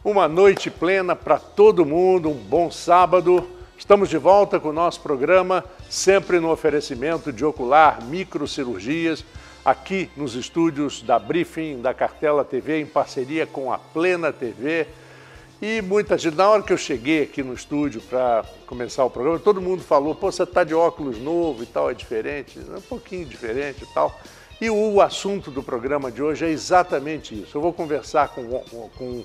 Uma noite plena para todo mundo, um bom sábado. Estamos de volta com o nosso programa, sempre no oferecimento de Ocular Microcirurgias, aqui nos estúdios da Briefing, da Cartela TV, em parceria com a Plena TV. E muita gente, na hora que eu cheguei aqui no estúdio para começar o programa, todo mundo falou, pô, você está de óculos novo e tal, é diferente, é um pouquinho diferente e tal. E o assunto do programa de hoje é exatamente isso. Eu vou conversar com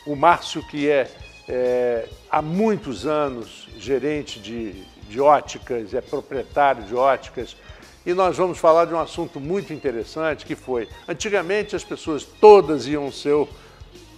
o Márcio, que é há muitos anos gerente de óticas, é proprietário de óticas, e nós vamos falar de um assunto muito interessante, que foi, antigamente as pessoas todas iam ser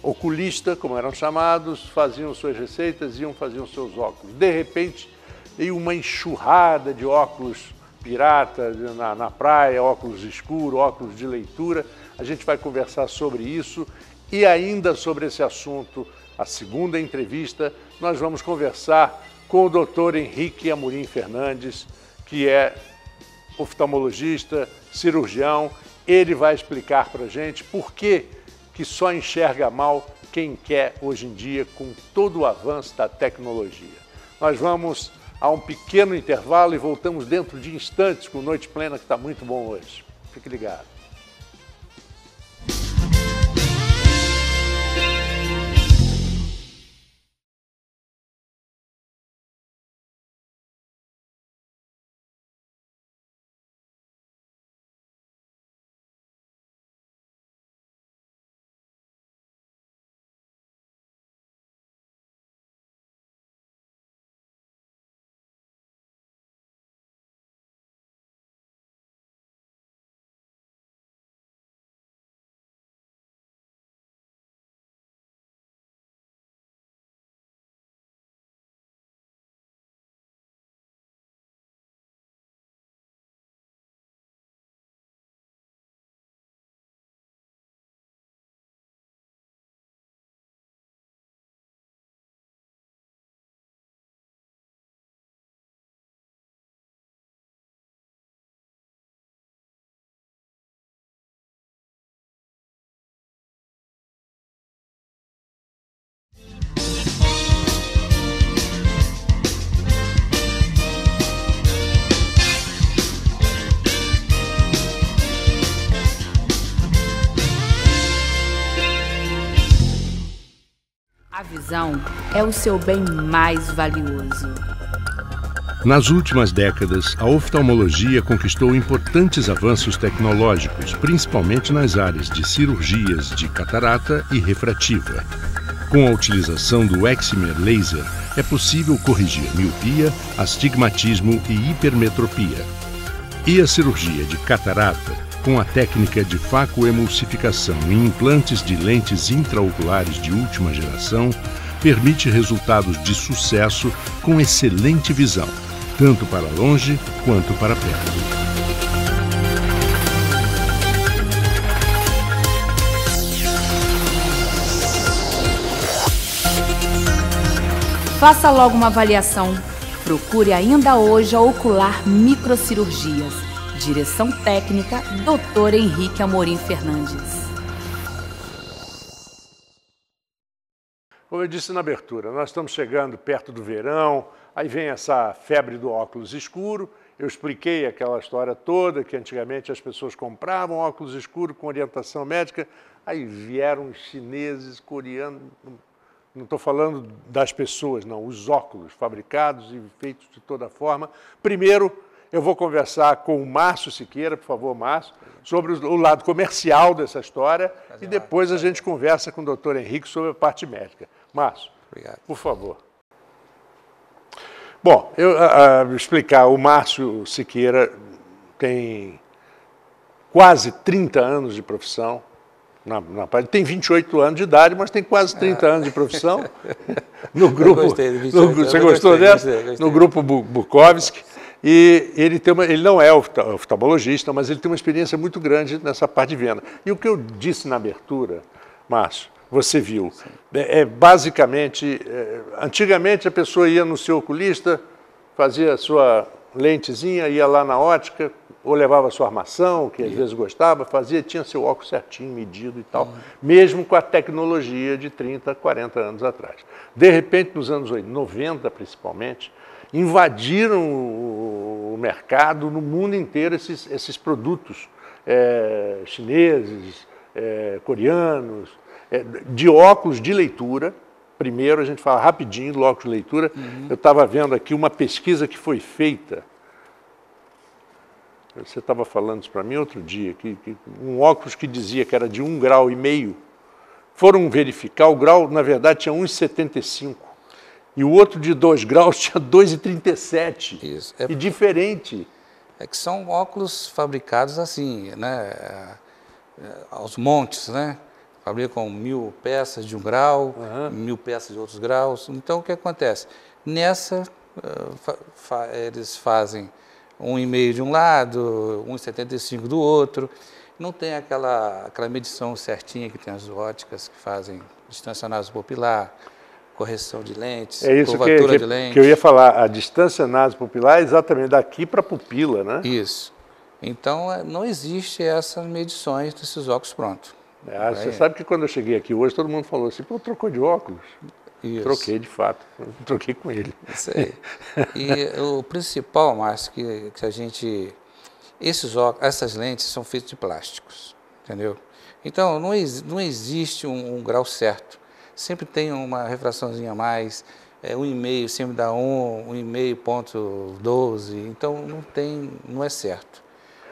oculista, como eram chamados, faziam suas receitas, faziam seus óculos. De repente, veio uma enxurrada de óculos pirata na praia, óculos escuros, óculos de leitura. A gente vai conversar sobre isso e ainda sobre esse assunto, a segunda entrevista, nós vamos conversar com o Dr. Henrique Amorim Fernandes, que é oftalmologista, cirurgião. Ele vai explicar para a gente por que só enxerga mal quem quer hoje em dia com todo o avanço da tecnologia. Nós vamos a um pequeno intervalo e voltamos dentro de instantes com Noite Plena, que está muito bom hoje. Fique ligado. A visão é o seu bem mais valioso. Nas últimas décadas, a oftalmologia conquistou importantes avanços tecnológicos, principalmente nas áreas de cirurgias de catarata e refrativa. Com a utilização do excimer laser, é possível corrigir miopia, astigmatismo e hipermetropia. E a cirurgia de catarata, com a técnica de facoemulsificação em implantes de lentes intraoculares de última geração, permite resultados de sucesso com excelente visão, tanto para longe quanto para perto. Faça logo uma avaliação. Procure ainda hoje a Ocular Microcirurgias. Direção técnica, Dr. Henrique Amorim Fernandes. Como eu disse na abertura, nós estamos chegando perto do verão, aí vem essa febre do óculos escuro. Eu expliquei aquela história toda, que antigamente as pessoas compravam óculos escuros com orientação médica, aí vieram os chineses, coreanos, não estou falando das pessoas, não, os óculos fabricados e feitos de toda forma. Primeiro, eu vou conversar com o Márcio Siqueira, por favor, Márcio, sobre o lado comercial dessa história e depois a gente conversa com o Dr. Henrique sobre a parte médica. Márcio, obrigado. Por favor. Bom, eu explicar, o Márcio Siqueira tem quase 30 anos de profissão. Ele tem 28 anos de idade, mas tem quase 30 anos de profissão. No grupo, você gostou dessa? No grupo Bukowski. E ele não é oftalmologista, mas ele tem uma experiência muito grande nessa parte de venda. E o que eu disse na abertura, Márcio, você viu, basicamente, antigamente a pessoa ia no seu oculista, fazia a sua lentezinha, ia lá na ótica, ou levava sua armação, que às vezes gostava, fazia, tinha seu óculos certinho, medido e tal, mesmo com a tecnologia de 30, 40 anos atrás. De repente, nos anos 90 principalmente, invadiram o mercado no mundo inteiro esses produtos chineses, coreanos, de óculos de leitura. Primeiro, a gente fala rapidinho do óculos de leitura. Eu estava vendo aqui uma pesquisa que foi feita. Você estava falando isso para mim outro dia, que um óculos que dizia que era de 1,5 grau, foram verificar, o grau, na verdade, tinha 1,75. E o outro de 2 graus tinha 2,37. Isso. E diferente. É que são óculos fabricados assim, né? Aos montes, né? Fabricam 1000 peças de 1 grau, 1000 peças de outros graus. Então, o que acontece? Nessa, eles fazem 1,5 de um lado, 1,75 do outro. Não tem aquela medição certinha que tem as óticas que fazem distância nasopupilar, correção de lentes, curvatura de lentes. Que eu ia falar, a distância nasopupilar é exatamente daqui para a pupila, né? Isso. Então, não existe essas medições desses óculos prontos. Você sabe que quando eu cheguei aqui hoje, todo mundo falou assim, pô, trocou de óculos? Isso. Troquei, de fato. Troquei com ele. Isso aí. E o principal, Márcio, que a gente... essas lentes são feitas de plásticos, entendeu? Então, não existe um grau certo. Sempre tem uma refraçãozinha a mais, 1,5 sempre dá 1,5,12, então não é certo.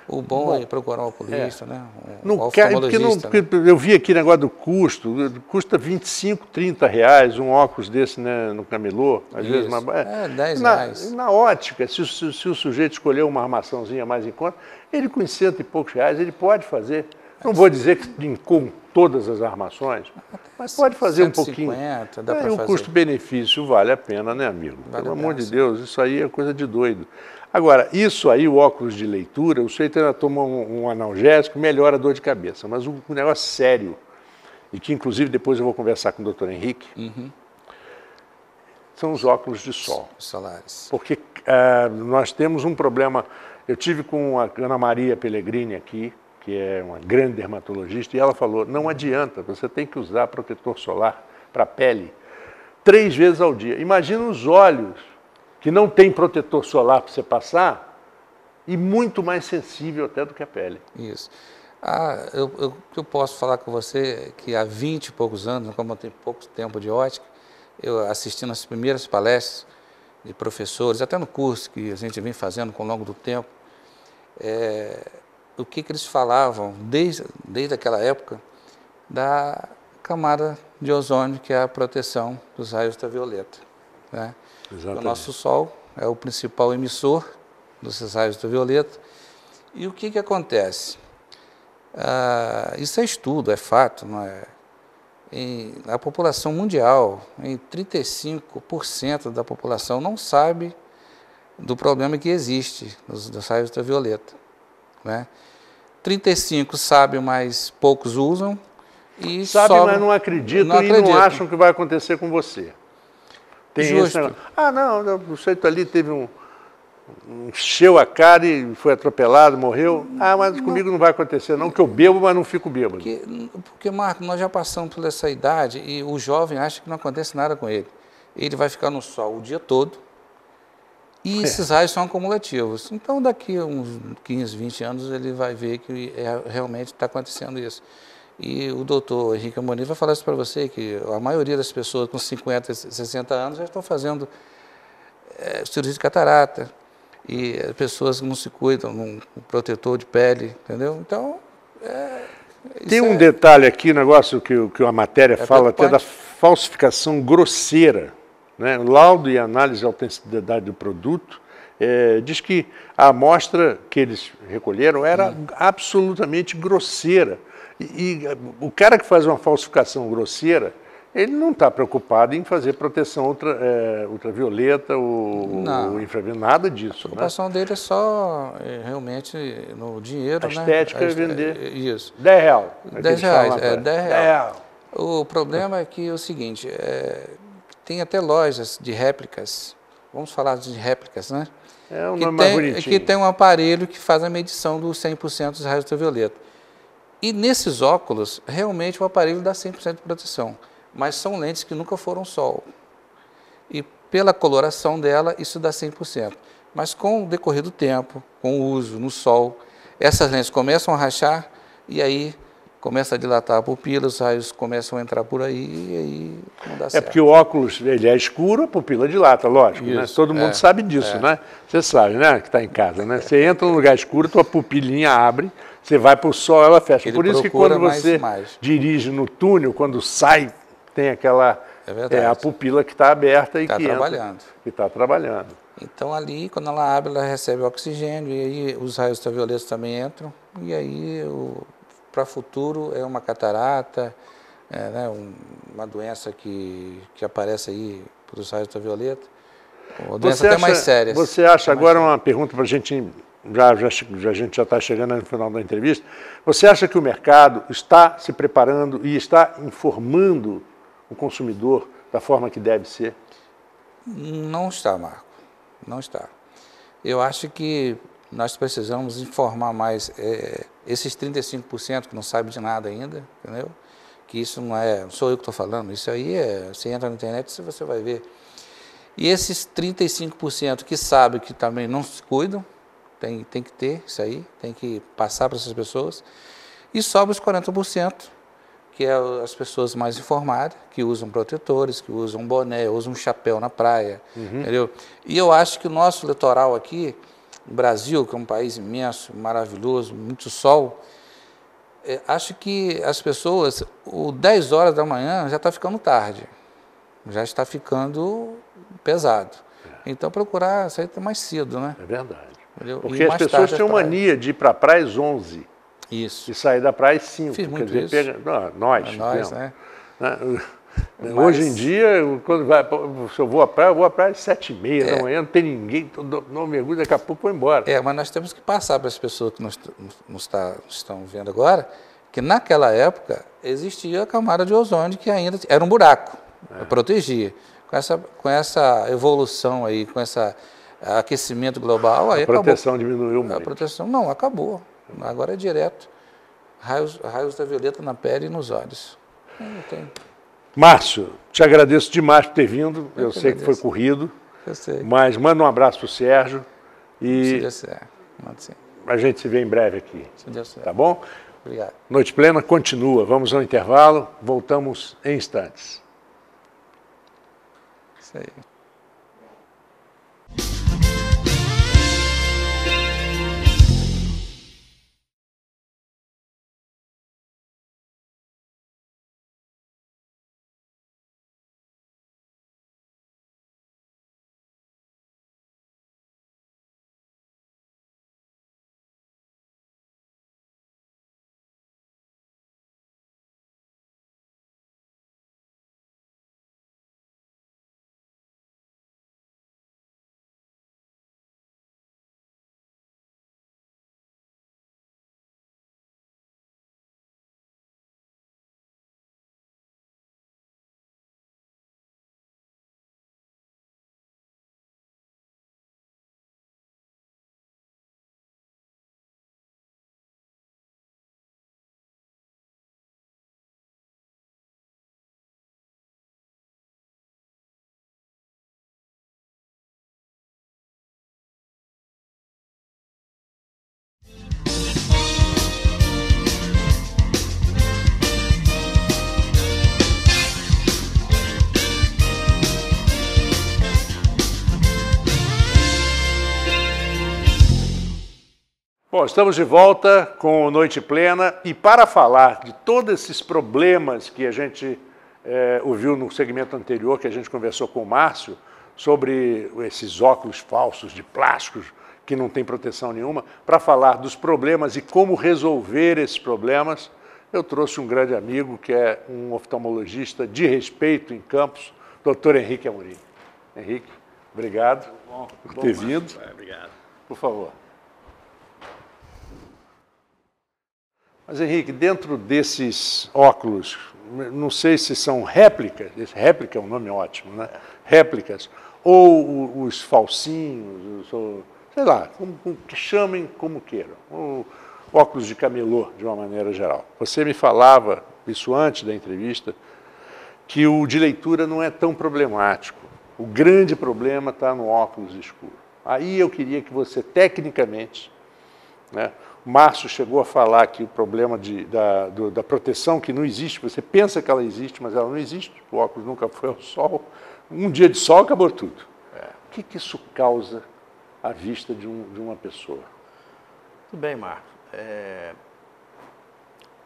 O bom é procurar um oculista, né? Um oftalmologista. Eu vi aqui o negócio do custo, custa 25, 30 reais um óculos desse, né, no camelô, às vezes. 10 reais. Na ótica, se o sujeito escolher uma armaçãozinha mais em conta, ele com 100 e poucos reais, ele pode fazer. Não vou dizer que com todas as armações, mas pode fazer 150, um pouquinho. Dá para fazer. O custo-benefício vale a pena, né, amigo? Pelo amor de Deus, isso aí é coisa de doido. Agora, isso aí, o óculos de leitura, o sujeito ainda toma um analgésico, melhora a dor de cabeça. Mas um negócio sério, e que inclusive depois eu vou conversar com o doutor Henrique, são os óculos de sol. Solares. Porque nós temos um problema. Eu tive com a Ana Maria Pellegrini aqui, que é uma grande dermatologista, e ela falou, não adianta, você tem que usar protetor solar para a pele 3 vezes ao dia. Imagina os olhos, que não tem protetor solar para você passar, e muito mais sensível até do que a pele. Isso. Eu posso falar com você que há 20 e poucos anos, como eu tenho pouco tempo de ótica, eu assistindo as primeiras palestras de professores, até no curso que a gente vem fazendo ao longo do tempo, o que eles falavam desde aquela época da camada de ozônio, que é a proteção dos raios ultravioleta, né? O nosso Sol é o principal emissor desses raios ultravioleta. E o que acontece? Isso é estudo, é fato, não é? A população mundial, em 35% da população não sabe do problema que existe dos raios ultravioleta, né? 35% sabem, mas poucos usam. E sabem, mas não acreditam e não acham que vai acontecer com você. Tem esse negócio. Não, o sujeito ali teve encheu a cara e foi atropelado, morreu. Mas comigo não vai acontecer não, que eu bebo, mas não fico bêbado. Porque, Marco, nós já passamos por essa idade e o jovem acha que não acontece nada com ele. Ele vai ficar no sol o dia todo e esses raios são acumulativos. Então, daqui a uns 15, 20 anos, ele vai ver que realmente está acontecendo isso. E o doutor Henrique Amorim vai falar isso para você, que a maioria das pessoas com 50, 60 anos já estão fazendo cirurgia de catarata, e as pessoas não se cuidam, um protetor de pele, entendeu? Então, tem um detalhe aqui, negócio que a matéria fala até da falsificação grosseira, né? O laudo e análise de autenticidade do produto diz que a amostra que eles recolheram era absolutamente grosseira. E o cara que faz uma falsificação grosseira, ele não está preocupado em fazer proteção ultravioleta ou infravermelho, nada disso. A preocupação dele é só realmente no dinheiro. A estética é vender. Isso. 10 reais. 10 reais, 10 reais. O problema é que é o seguinte, tem até lojas de réplicas vamos falar de réplicas, né? É um nome mais bonitinho. Que tem um aparelho que faz a medição dos 100% dos raios ultravioleta. E nesses óculos, realmente o aparelho dá 100% de proteção, mas são lentes que nunca foram sol. E pela coloração dela, isso dá 100%. Mas com o decorrer do tempo, com o uso no sol, essas lentes começam a rachar e aí começa a dilatar a pupila, os raios começam a entrar por aí e aí não dá certo. É porque o óculos ele é escuro, a pupila dilata, lógico, né? Todo mundo sabe disso, né? Você sabe, né? Que está em casa, né? Você entra num lugar escuro, tua pupilinha abre, você vai para o sol, ela fecha. Por isso que quando você dirige no túnel, quando sai, tem aquela a pupila que está aberta e que está trabalhando. Então ali, quando ela abre, ela recebe oxigênio e aí os raios ultravioletas também entram e aí para o futuro é uma catarata, né, uma doença que aparece aí para os raios ultravioleta, ou doença até mais séria. Você acha, agora uma pergunta para a gente, a gente já está chegando no final da entrevista, você acha que o mercado está se preparando e está informando o consumidor da forma que deve ser? Não está, Marco, não está. Eu acho que nós precisamos informar mais esses 35% que não sabem de nada ainda, entendeu? Que isso não sou eu que estou falando, isso aí você entra na internet e você vai ver. E esses 35% que sabem que também não se cuidam, tem que ter isso aí, tem que passar para essas pessoas. E sobra os 40%, que é as pessoas mais informadas, que usam protetores, que usam boné, usam um chapéu na praia, entendeu? E eu acho que o nosso litoral aqui, o Brasil, que é um país imenso, maravilhoso, muito sol, acho que as pessoas, 10 horas da manhã já está ficando tarde, já está ficando pesado. Então procurar sair mais cedo, né? É verdade. Entendeu? Porque as pessoas têm mania de ir para a praia às 11. Isso. E sair da praia às 5. Fiz muito isso. Nós, né? Hoje em dia, se eu vou à praia às 7h30 da manhã, não tem ninguém, não mergulho, daqui a pouco vou embora. Mas nós temos que passar para as pessoas que nos estão vendo agora, que naquela época existia a camada de ozônio que ainda era um buraco, protegia. Com essa evolução aí, com esse aquecimento global, aí a proteção diminuiu muito. A proteção não, acabou. Agora é direto. Raios ultravioleta na pele e nos olhos. Não tem. Márcio, te agradeço demais por ter vindo. Eu sei que foi corrido. Eu sei. Mas manda um abraço para o Sérgio. E se Deus quiser. A gente se vê em breve aqui. Se Deus quiser. Tá bom? Obrigado. Noite Plena continua. Vamos ao intervalo. Voltamos em instantes. Isso aí. Bom, estamos de volta com Noite Plena e para falar de todos esses problemas que a gente ouviu no segmento anterior, que a gente conversou com o Márcio, sobre esses óculos falsos de plásticos que não tem proteção nenhuma, para falar dos problemas e como resolver esses problemas, eu trouxe um grande amigo que é um oftalmologista de respeito em Campos, Dr. Henrique Amorim. Henrique, obrigado por ter vindo. Obrigado. Por favor. Mas, Henrique, dentro desses óculos, não sei se são réplicas, réplica é um nome ótimo, né? Réplicas, ou os falsinhos, sei lá, que chamem como queiram, ou óculos de camelô, de uma maneira geral. Você me falava, isso antes da entrevista, que o de leitura não é tão problemático. O grande problema está no óculos escuro. Aí eu queria que você, tecnicamente, né, o Márcio chegou a falar que o problema da proteção, que não existe, você pensa que ela existe, mas ela não existe, o óculos nunca foi ao sol, um dia de sol acabou tudo. O que isso causa à vista de uma pessoa? Tudo bem, Marcos.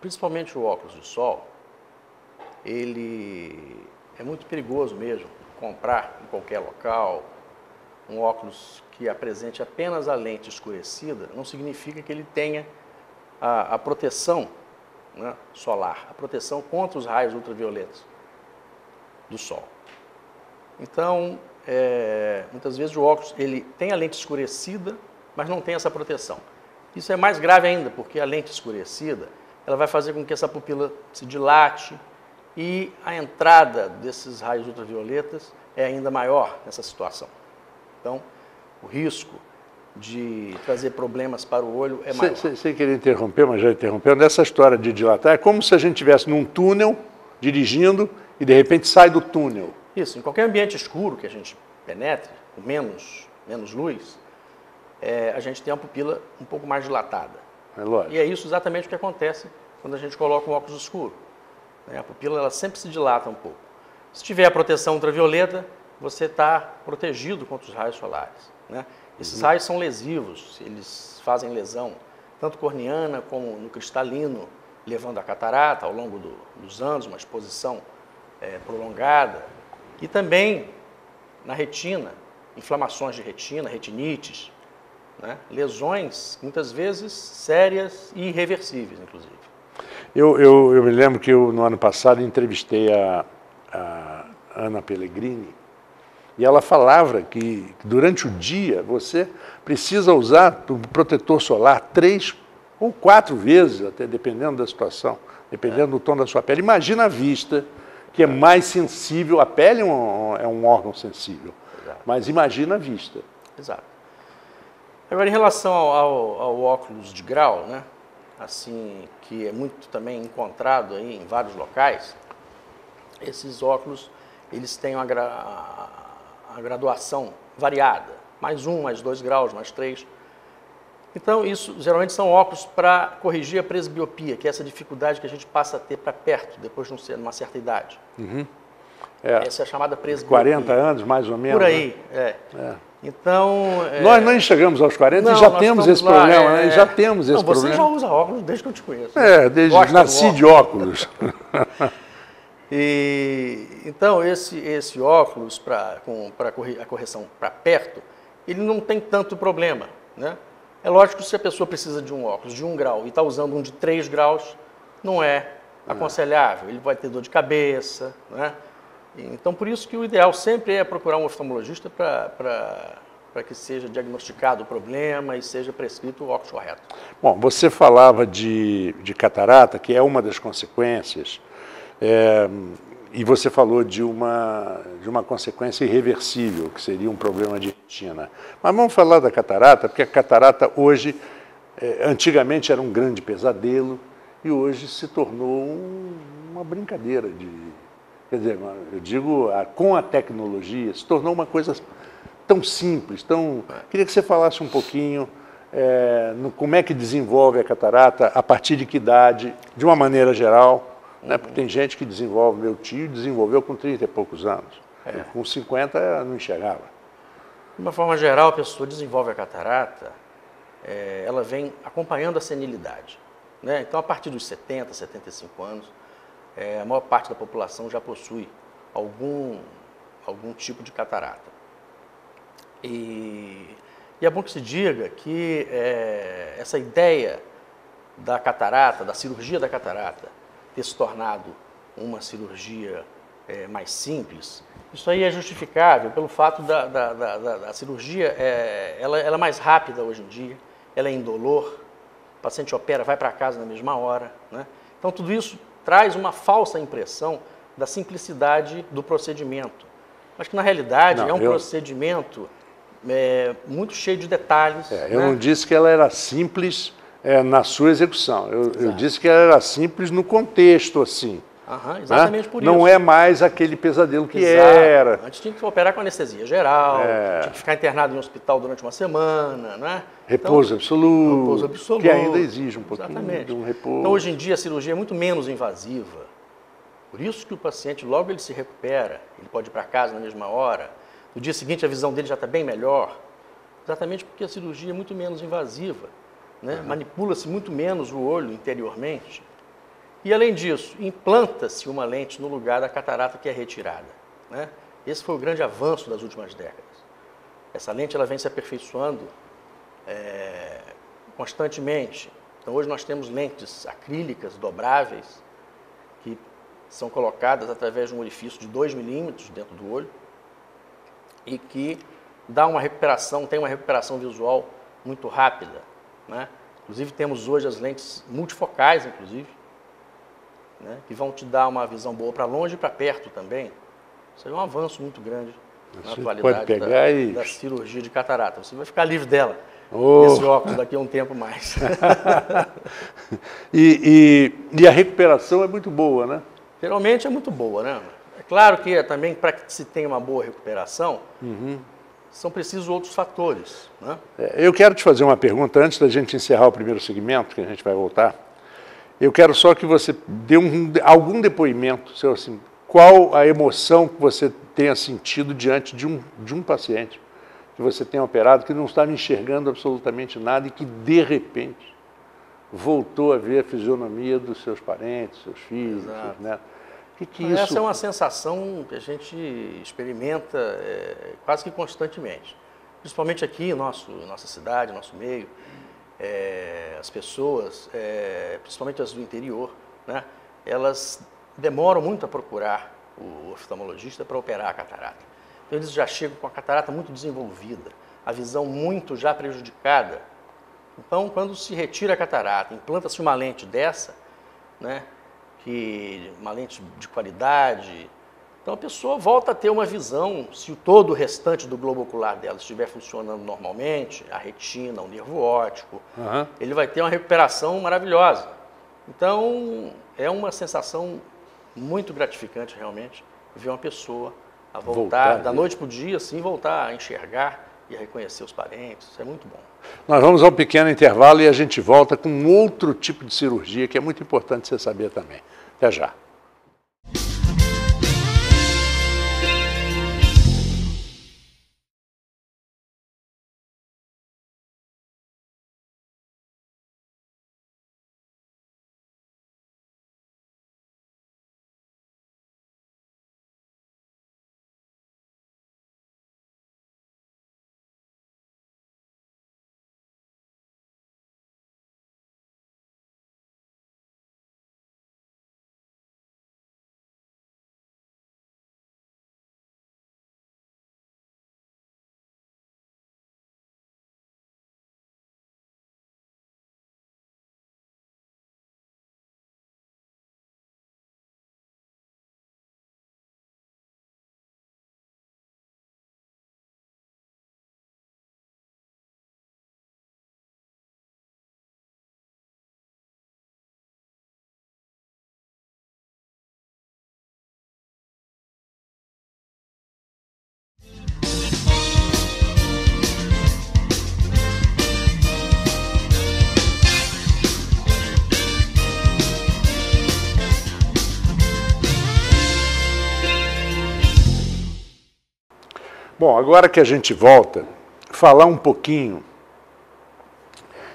Principalmente o óculos de sol, ele é muito perigoso mesmo comprar em qualquer local. Um óculos que apresente apenas a lente escurecida não significa que ele tenha a proteção, né, solar, a proteção contra os raios ultravioletas do sol. Então, muitas vezes o óculos ele tem a lente escurecida, mas não tem essa proteção. Isso é mais grave ainda, porque a lente escurecida ela vai fazer com que essa pupila se dilate e a entrada desses raios ultravioletas é ainda maior nessa situação. Então, o risco de trazer problemas para o olho é maior. Sem querer interromper, mas já interrompeu, nessa história de dilatar, é como se a gente estivesse num túnel, dirigindo, e de repente sai do túnel. Isso, em qualquer ambiente escuro que a gente penetre, com menos luz, a gente tem uma pupila um pouco mais dilatada. É lógico. E é isso exatamente o que acontece quando a gente coloca um óculos escuro. A pupila ela sempre se dilata um pouco. Se tiver a proteção ultravioleta, você está protegido contra os raios solares, né? Esses raios são lesivos, eles fazem lesão, tanto corneana como no cristalino, levando a catarata ao longo dos anos, uma exposição prolongada. E também na retina, inflamações de retina, retinites, né? Lesões, muitas vezes, sérias e irreversíveis, inclusive. Eu me lembro que no ano passado entrevistei a Ana Pellegrini e ela falava que durante o dia você precisa usar o protetor solar 3 ou 4 vezes, até dependendo da situação, dependendo do tom da sua pele. Imagina a vista, que é mais sensível, a pele é um órgão sensível, mas imagina a vista. Exato. Agora, em relação ao óculos de grau, né, assim, que é muito também encontrado aí em vários locais, esses óculos, eles têm a graduação variada, mais 1, mais 2 graus, mais 3. Então, isso geralmente são óculos para corrigir a presbiopia, que é essa dificuldade que a gente passa a ter para perto, depois de uma certa idade. Uhum. Essa é a chamada presbiopia. 40 anos, mais ou menos. Por aí, né? Então... Nós não chegamos aos 40 e já temos esse problema, né? Já temos esse problema. Você já usa óculos desde que eu te conheço. Desde que nasci de óculos. Então, esse óculos para a correção para perto, ele não tem tanto problema, né? É lógico que se a pessoa precisa de um óculos de 1 grau e está usando um de 3 graus, não é aconselhável. Ele vai ter dor de cabeça, né? Então, por isso que o ideal sempre é procurar um oftalmologista para que seja diagnosticado o problema e seja prescrito o óculos correto. Bom, você falava de catarata, que é uma das consequências, e você falou de uma consequência irreversível, que seria um problema de retina. Mas vamos falar da catarata, porque a catarata hoje, antigamente era um grande pesadelo, e hoje se tornou uma brincadeira Quer dizer, eu digo, com a tecnologia, se tornou uma coisa tão simples, Queria que você falasse um pouquinho como é que desenvolve a catarata, a partir de que idade, de uma maneira geral, né? Porque tem gente que desenvolve, meu tio desenvolveu com 30 e poucos anos, com 50 não enxergava. De uma forma geral, a pessoa desenvolve a catarata, ela vem acompanhando a senilidade, né? Então, a partir dos 70, 75 anos, a maior parte da população já possui algum tipo de catarata. E é bom que se diga que essa ideia da catarata, da cirurgia da catarata, ter se tornado uma cirurgia mais simples, isso aí é justificável pelo fato da cirurgia, ela é mais rápida hoje em dia, ela é indolor, o paciente opera, vai para casa na mesma hora, né? Então, tudo isso traz uma falsa impressão da simplicidade do procedimento. mas que na realidade é um procedimento muito cheio de detalhes. Eu não disse que ela era simples na sua execução, eu disse que ela era simples no contexto, assim. Exatamente por isso. Não é mais aquele pesadelo que era. Antes tinha que operar com anestesia geral, tinha que ficar internado em um hospital durante uma semana, né? Repouso absoluto. Repouso absoluto. Que ainda exige um pouquinho de um repouso. Então, hoje em dia, a cirurgia é muito menos invasiva. Por isso que o paciente, logo ele se recupera, ele pode ir para casa na mesma hora. No dia seguinte, a visão dele já está bem melhor. Exatamente porque a cirurgia é muito menos invasiva, né? Manipula-se muito menos o olho interiormente. E, além disso, implanta-se uma lente no lugar da catarata que é retirada, né? Esse foi o grande avanço das últimas décadas. Essa lente ela vem se aperfeiçoando constantemente. Então, hoje nós temos lentes acrílicas dobráveis que são colocadas através de um orifício de 2 milímetros dentro do olho e que dá uma recuperação, tem uma recuperação visual muito rápida, né? Inclusive, temos hoje as lentes multifocais, inclusive, né, que vão te dar uma visão boa para longe e para perto também. Isso é um avanço muito grande na atualidade da cirurgia de catarata. Você vai ficar livre dela, esse óculos, daqui a um tempo mais. e a recuperação é muito boa, né? Geralmente é muito boa, né? É claro que também, para que se tenha uma boa recuperação, são precisos outros fatores, né? Eu quero te fazer uma pergunta antes da gente encerrar o primeiro segmento, que a gente vai voltar. Eu quero só que você dê algum depoimento, seu, assim, qual a emoção que você tenha sentido diante de um paciente que você tenha operado, que não estava enxergando absolutamente nada e que, de repente, voltou a ver a fisionomia dos seus parentes, seus filhos, seus netos. Essa é uma sensação que a gente experimenta quase que constantemente, principalmente aqui em nossa cidade, nosso meio. As pessoas, principalmente as do interior, né, elas demoram muito a procurar o oftalmologista para operar a catarata. Então, eles já chegam com a catarata muito desenvolvida, a visão muito já prejudicada. Então, quando se retira a catarata, implanta-se uma lente dessa, né, uma lente de qualidade, então a pessoa volta a ter uma visão, se todo o restante do globo ocular dela estiver funcionando normalmente, a retina, o nervo óptico, ele vai ter uma recuperação maravilhosa. Então, é uma sensação muito gratificante realmente ver uma pessoa a voltar da noite para o dia, assim, voltar a enxergar e a reconhecer os parentes. Isso é muito bom. Nós vamos a um pequeno intervalo e a gente volta com outro tipo de cirurgia que é muito importante você saber também. Até já. Bom, agora que a gente volta, falar um pouquinho.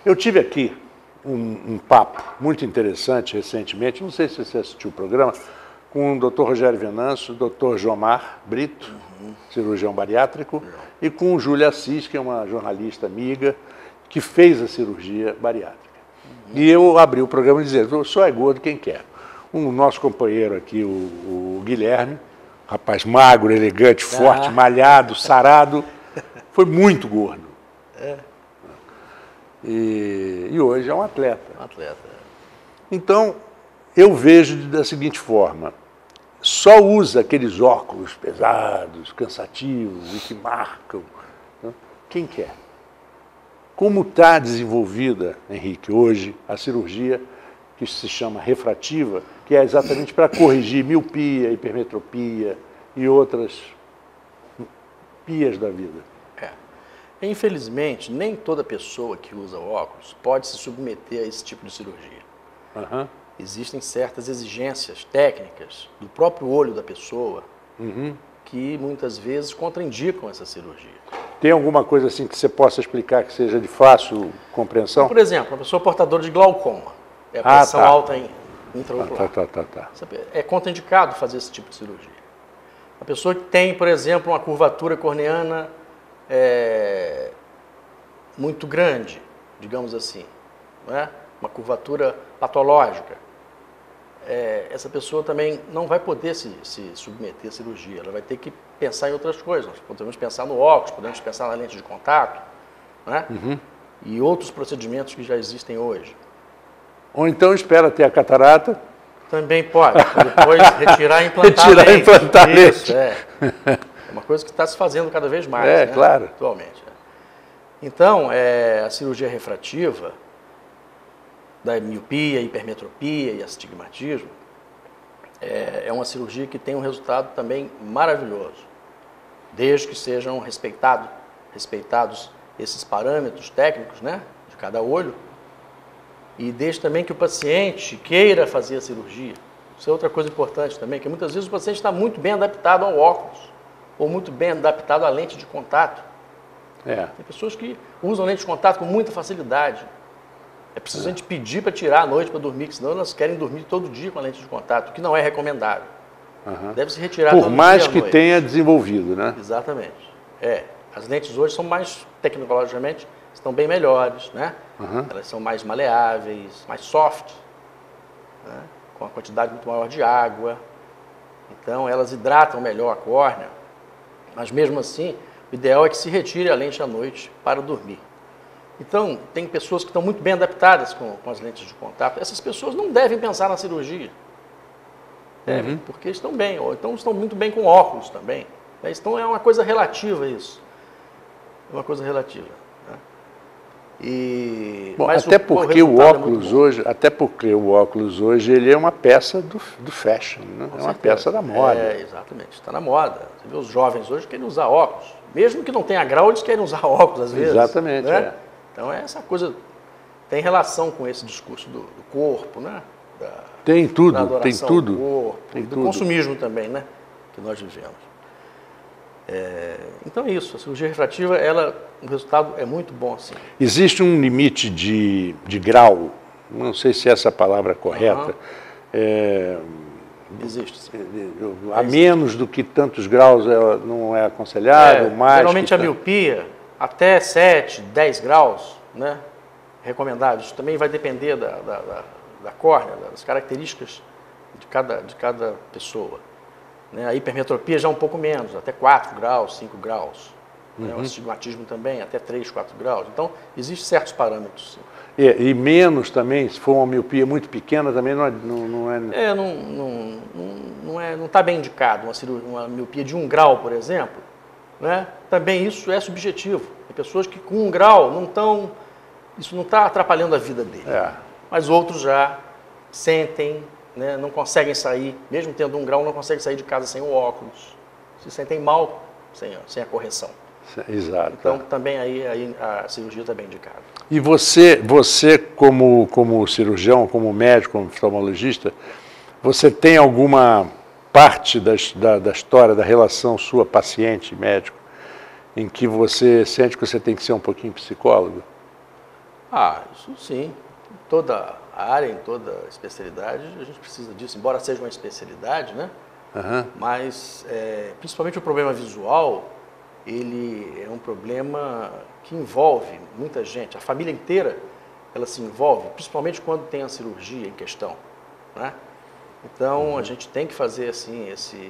Eu tive aqui um papo muito interessante recentemente, não sei se você assistiu o programa, com o Dr. Rogério Venâncio, o Dr. Jomar Brito, cirurgião bariátrico, e com o Júlia Assis, que é uma jornalista amiga, que fez a cirurgia bariátrica. E eu abri o programa dizendo, só é gordo quem quer. O nosso companheiro aqui, o Guilherme, rapaz magro, elegante, forte, malhado, sarado, foi muito gordo. E hoje é um atleta. Um atleta. Então, eu vejo da seguinte forma, só usa aqueles óculos pesados, cansativos e que marcam. Né? Quem quer? Como está desenvolvida, Henrique, hoje a cirurgia que se chama refrativa, que é exatamente para corrigir miopia, hipermetropia e outras pias da vida? Infelizmente, nem toda pessoa que usa óculos pode se submeter a esse tipo de cirurgia. Uhum. Existem certas exigências técnicas do próprio olho da pessoa que muitas vezes contraindicam essa cirurgia. Tem alguma coisa assim que você possa explicar que seja de fácil compreensão? Por exemplo, uma pessoa portadora de glaucoma, a pressão alta intraocular. É contraindicado fazer esse tipo de cirurgia. A pessoa que tem, por exemplo, uma curvatura corneana muito grande, digamos assim, não é? Uma curvatura patológica, essa pessoa também não vai poder se submeter à cirurgia, ela vai ter que pensar em outras coisas. Nós podemos pensar no óculos, podemos pensar na lente de contato, não é? E outros procedimentos que já existem hoje. Ou então espera ter a catarata. Também pode, depois retirar e implantar retirar e implantar a lente. Isso, é uma coisa que está se fazendo cada vez mais, né? Claro. Atualmente. Então, a cirurgia refrativa da miopia, hipermetropia e astigmatismo é uma cirurgia que tem um resultado também maravilhoso, desde que sejam respeitados esses parâmetros técnicos, né, de cada olho, e desde também que o paciente queira fazer a cirurgia. Isso é outra coisa importante também, que muitas vezes o paciente está muito bem adaptado ao óculos, ou muito bem adaptado à lente de contato. Tem pessoas que usam lente de contato com muita facilidade. É preciso a gente pedir para tirar à noite para dormir, que senão elas querem dormir todo dia com a lente de contato, o que não é recomendável. Deve se retirar todo dia à noite. Por mais que tenha desenvolvido, né? Exatamente. As lentes hoje são mais, tecnologicamente, estão bem melhores, né? Elas são mais maleáveis, mais soft, né? Com uma quantidade muito maior de água. Então, elas hidratam melhor a córnea, mas mesmo assim, o ideal é que se retire a lente à noite para dormir. Então, tem pessoas que estão muito bem adaptadas com as lentes de contato. Essas pessoas não devem pensar na cirurgia. Devem, porque estão bem, ou então estão muito bem com óculos também. Então, é uma coisa relativa isso. É uma coisa relativa. Né? Bom, até porque o óculos hoje ele é uma peça do fashion, né? É uma peça da moda. Exatamente, está na moda. Você vê os jovens hoje querem usar óculos. Mesmo que não tenha grau, eles querem usar óculos às vezes. Exatamente, né? Então, essa coisa tem relação com esse discurso do corpo, né? Tem tudo, da tem tudo. Do corpo, tem do tudo. consumismo também, né? Que nós vivemos. Então é isso, a cirurgia refrativa, o resultado é muito bom, sim. Existe um limite de grau, não sei se essa palavra é correta. Existe, sim. A menos do que tantos graus não é aconselhável, mais. Geralmente a miopia, até 7, 10 graus, né? Recomendável. Isso também vai depender da córnea, das características de cada pessoa. Né? A hipermetropia já um pouco menos, até 4 graus, 5 graus. Né? O astigmatismo também, até 3, 4 graus. Então, existem certos parâmetros, sim. E menos também, se for uma miopia muito pequena, também não é... Não está bem indicado. Uma miopia de 1 grau, por exemplo, né? Também isso é subjetivo. Tem pessoas que com 1 grau isso não está atrapalhando a vida dele. Mas outros já sentem, né? Não conseguem sair, mesmo tendo 1 grau, não conseguem sair de casa sem o óculos. Se sentem mal sem a correção. Exato. Então, também aí a cirurgia está bem indicada. E você como cirurgião, como médico, como oftalmologista, você tem alguma parte da história, da relação sua paciente-médico, em que você sente que você tem que ser um pouquinho psicólogo? Isso sim. Em toda a área, em toda a especialidade, a gente precisa disso, embora seja uma especialidade, né? Mas, principalmente o problema visual, ele é um problema que envolve muita gente, a família inteira, ela se envolve, principalmente quando tem a cirurgia em questão, né? Então, a gente tem que fazer assim, esse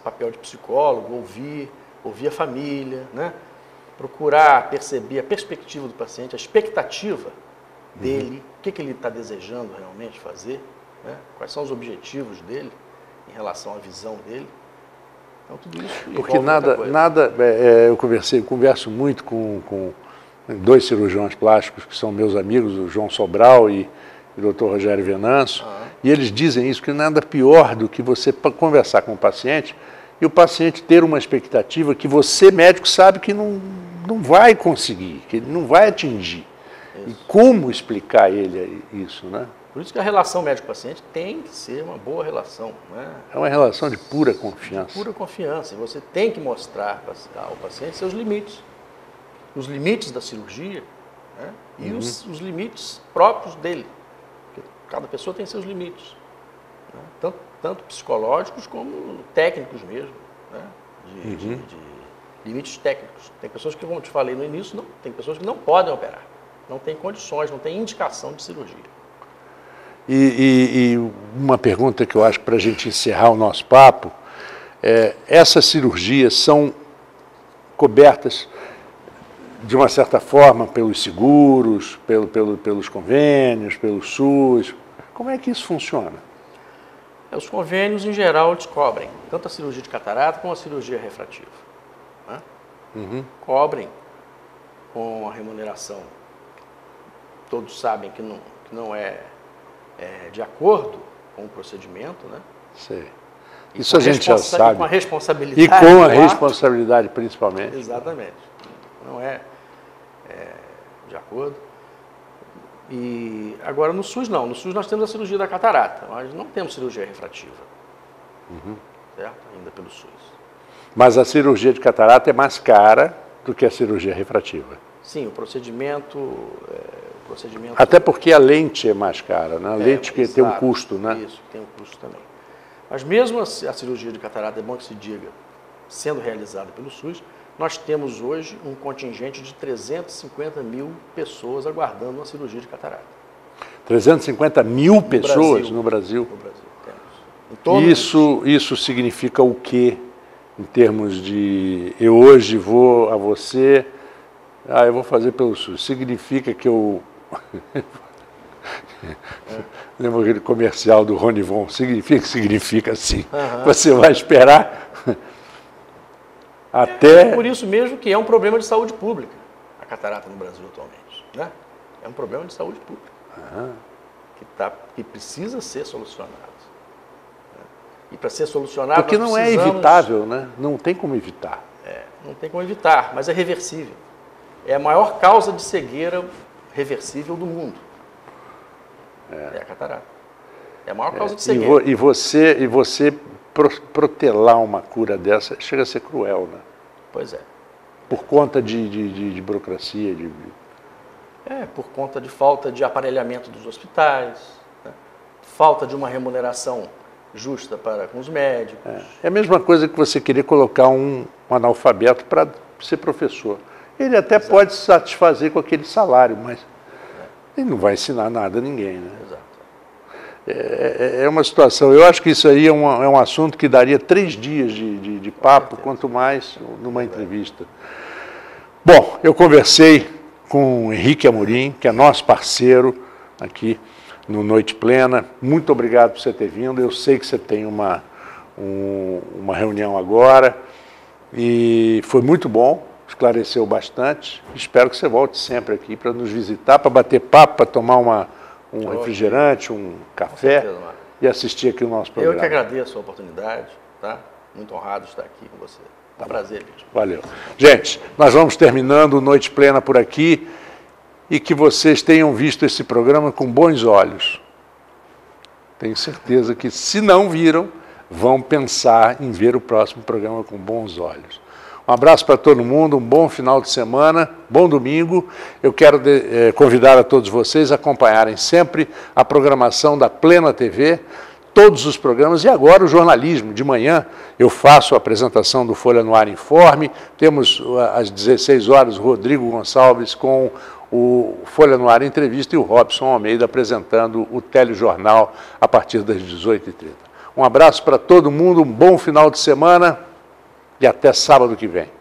papel de psicólogo, ouvir a família, né? Procurar perceber a perspectiva do paciente, a expectativa dele, o que ele está desejando realmente fazer, né? Quais são os objetivos dele. em relação à visão dele. Então, tudo isso porque eu converso muito com dois cirurgiões plásticos que são meus amigos, o João Sobral e o Dr. Rogério Venâncio, e eles dizem isso, que nada pior do que você conversar com o paciente e o paciente ter uma expectativa que você, médico, sabe que não vai conseguir, que ele não vai atingir. Isso. E como explicar a ele isso, né? Por isso que a relação médico-paciente tem que ser uma boa relação. Né? É uma relação de pura confiança. De pura confiança. E você tem que mostrar ao paciente seus limites. Os limites da cirurgia, né? E os limites próprios dele. Porque cada pessoa tem seus limites. Né? Tanto psicológicos como técnicos mesmo. Né? De limites técnicos. Tem pessoas que, como eu te falei no início, tem pessoas que não podem operar. Não tem condições, não tem indicação de cirurgia. E uma pergunta que eu acho para a gente encerrar o nosso papo, essas cirurgias são cobertas de uma certa forma pelos seguros, pelos convênios, pelo SUS. Como é que isso funciona? Os convênios, em geral, eles cobrem tanto a cirurgia de catarata como a cirurgia refrativa. Né? Cobrem com a remuneração. Todos sabem que não é de acordo com o procedimento, né? Sei. Isso a gente já sabe. E com a responsabilidade. E com a responsabilidade, principalmente. Exatamente. Não é de acordo. E agora no SUS não. No SUS nós temos a cirurgia da catarata, mas não temos cirurgia refrativa. Certo? Ainda pelo SUS. Mas a cirurgia de catarata é mais cara do que a cirurgia refrativa. Sim, o procedimento... Até porque a lente é mais cara, né? A lente que tem um custo, né? Isso, tem um custo também. Mas mesmo a cirurgia de catarata, é bom que se diga, sendo realizada pelo SUS, nós temos hoje um contingente de 350 mil pessoas aguardando uma cirurgia de catarata. 350 mil pessoas no Brasil? No Brasil, temos. Isso significa o quê? Em termos de, eu hoje vou a você, eu vou fazer pelo SUS. Significa que eu... Lembra aquele comercial do Rony Von? Significa assim. Você vai esperar até... É por isso mesmo que é um problema de saúde pública, a catarata no Brasil atualmente. Né? É um problema de saúde pública que precisa ser solucionado. Né? E para ser solucionado... Porque não é evitável, né? Não tem como evitar. Não tem como evitar, mas é reversível. É a maior causa de cegueira reversível do mundo. É a catarata. É a maior causa de cegueira. E você protelar uma cura dessa chega a ser cruel, né? Pois é. Por conta de burocracia. Por conta de falta de aparelhamento dos hospitais, né? Falta de uma remuneração justa com os médicos. É a mesma coisa que você querer colocar um analfabeto para ser professor. Ele até pode se satisfazer com aquele salário, mas ele não vai ensinar nada a ninguém, né? Exato. É uma situação, eu acho que isso aí é um assunto que daria 3 dias de papo, quanto mais numa entrevista. Bom, eu conversei com o Henrique Amorim, que é nosso parceiro aqui no Noite Plena. Muito obrigado por você ter vindo. Eu sei que você tem uma reunião agora e foi muito bom. Esclareceu bastante. Espero que você volte sempre aqui para nos visitar, para bater papo, para tomar um refrigerante, um café e assistir aqui o nosso programa. Eu que agradeço a oportunidade, tá? Muito honrado estar aqui com você. Tá um prazer mesmo. Valeu. Gente, nós vamos terminando o Noite Plena por aqui e que vocês tenham visto esse programa com bons olhos. Tenho certeza que, se não viram, vão pensar em ver o próximo programa com bons olhos. Um abraço para todo mundo, um bom final de semana, bom domingo. Eu quero convidar a todos vocês a acompanharem sempre a programação da Plena TV, todos os programas e agora o jornalismo. De manhã eu faço a apresentação do Folha no Ar Informe, temos às 16 horas o Rodrigo Gonçalves com o Folha no Ar Entrevista e o Robson Almeida apresentando o telejornal a partir das 18h30. Um abraço para todo mundo, um bom final de semana. E até sábado que vem.